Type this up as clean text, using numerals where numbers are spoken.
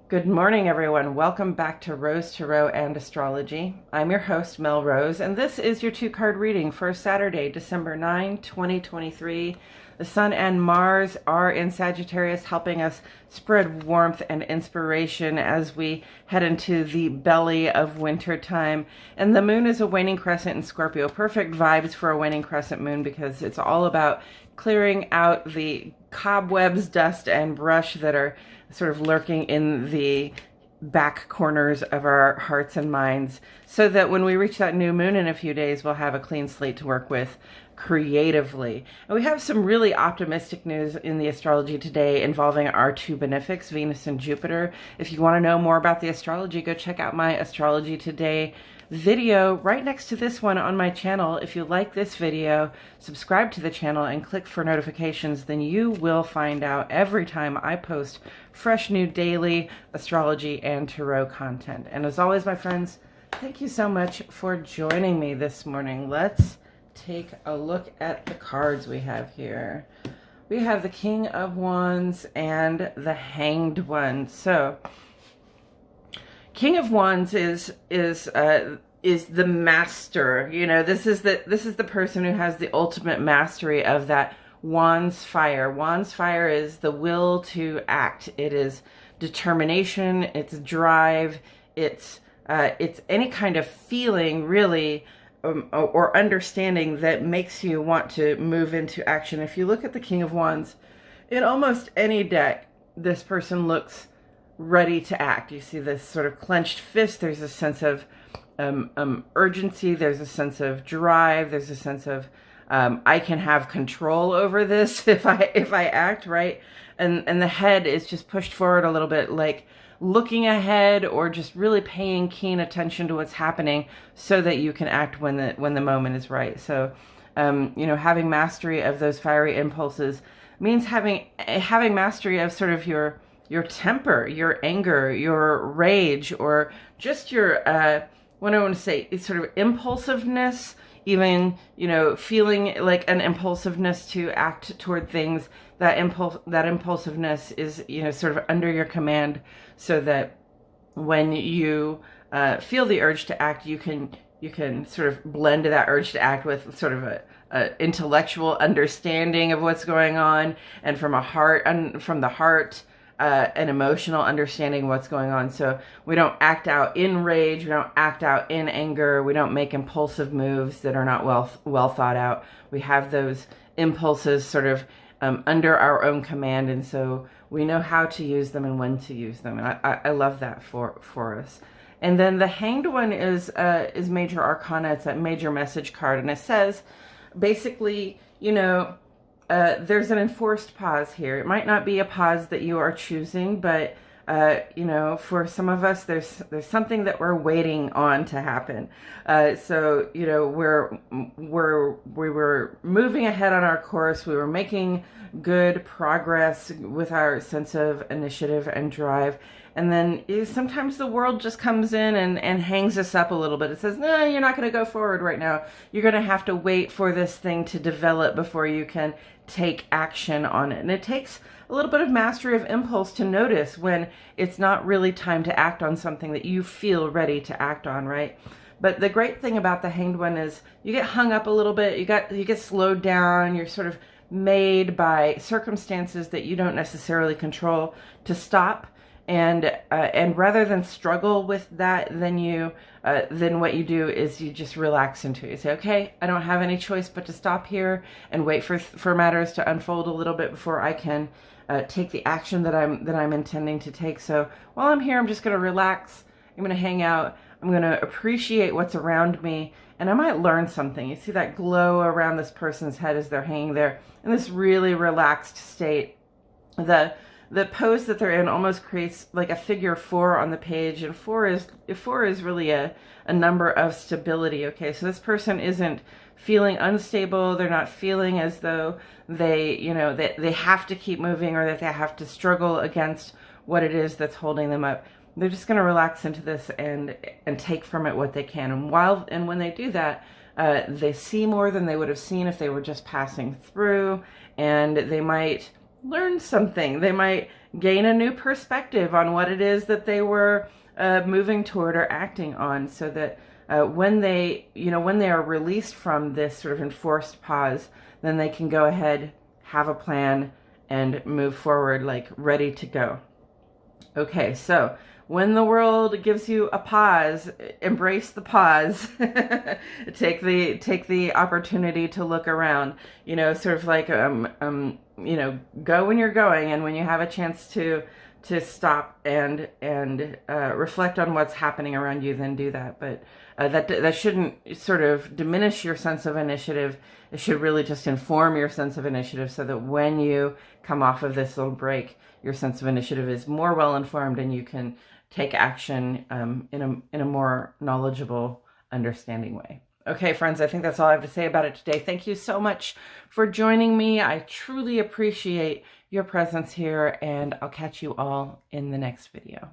Good morning, everyone. Welcome back to Rose Tarot and Astrology. I'm your host, Mel Rose, and this is your two-card reading for Saturday, December 9, 2023. The Sun and Mars are in Sagittarius, helping us spread warmth and inspiration as we head into the belly of winter time. And the moon is a waning crescent in Scorpio. Perfect vibes for a waning crescent moon because it's all about clearing out the cobwebs, dust, and brush that are sort of lurking in the back corners of our hearts and minds, so that when we reach that new moon in a few days, we'll have a clean slate to work with creatively. And we have some really optimistic news in the astrology today involving our two benefics, Venus and Jupiter. If you want to know more about the astrology, go check out my Astrology Today video right next to this one on my channel. If you like this video, subscribe to the channel and click for notifications, then you will find out every time I post fresh new daily astrology and tarot content. And as always, my friends, thank you so much for joining me this morning. Let's take a look at the cards we have here. We have the King of Wands and the Hanged One. So King of Wands is the master. You know, this is the person who has the ultimate mastery of that Wands fire. Wands fire is the will to act. It is determination. It's drive. It's any kind of feeling, really, or understanding that makes you want to move into action. If you look at the King of Wands, in almost any deck, this person looks ready to act. You see this sort of clenched fist. There's a sense of urgency. There's a sense of drive. There's a sense of I can have control over this if I act, right. And the head is just pushed forward a little bit, like looking ahead or just really paying keen attention to what's happening so that you can act when the moment is right. So having mastery of those fiery impulses means having mastery of sort of your temper, your anger, your rage, or just your, what I want to say, it's sort of impulsiveness, even, feeling like an impulsiveness to act toward things. That impulsiveness is, sort of under your command, so that when you feel the urge to act, you can sort of blend that urge to act with sort of a intellectual understanding of what's going on, and from the heart, an emotional understanding of what's going on. So we don't act out in rage, we don't act out in anger, we don't make impulsive moves that are not well thought out. We have those impulses sort of under our own command, and so we know how to use them and when to use them. And I love that for us. And then the Hanged One is Major Arcana. It's that major message card, and it says basically, there's an enforced pause here. It might not be a pause that you are choosing, but for some of us, there's something that we're waiting on to happen. So we were moving ahead on our course. We were making good progress with our sense of initiative and drive. And then sometimes the world just comes in and hangs us up a little bit. It says, no, you're not going to go forward right now. You're going to have to wait for this thing to develop before you can take action on it. And it takes a little bit of mastery of impulse to notice when it's not really time to act on something that you feel ready to act on, right? But the great thing about the Hanged One is you get hung up a little bit. You get slowed down. You're sort of made by circumstances that you don't necessarily control to stop. And rather than struggle with that, then what you do is you just relax into it. You say, okay, I don't have any choice but to stop here and wait for matters to unfold a little bit before I can take the action that I'm intending to take. So while I'm here, I'm just going to relax. I'm going to hang out. I'm going to appreciate what's around me, and I might learn something. You see that glow around this person's head as they're hanging there in this really relaxed state. The pose that they're in almost creates like a figure 4 on the page, and 4 is really a number of stability. Okay, so this person isn't feeling unstable. They're not feeling as though they have to keep moving, or that they have to struggle against what it is that's holding them up. They're just going to relax into this and take from it what they can. And when they do that, they see more than they would have seen if they were just passing through, and they might learn something. They might gain a new perspective on what it is that they were moving toward or acting on, so that when they, when they are released from this sort of enforced pause, then they can go ahead, have a plan, and move forward, like ready to go. Okay, so when the world gives you a pause, embrace the pause. take the opportunity to look around. Sort of like go when you're going, and when you have a chance to stop and reflect on what's happening around you, then do that. But that shouldn't sort of diminish your sense of initiative. It should really just inform your sense of initiative, so that when you come off of this little break, your sense of initiative is more well informed, and you can take action in a more knowledgeable, understanding way. Okay, friends, I think that's all I have to say about it today. Thank you so much for joining me. I truly appreciate your presence here, and I'll catch you all in the next video.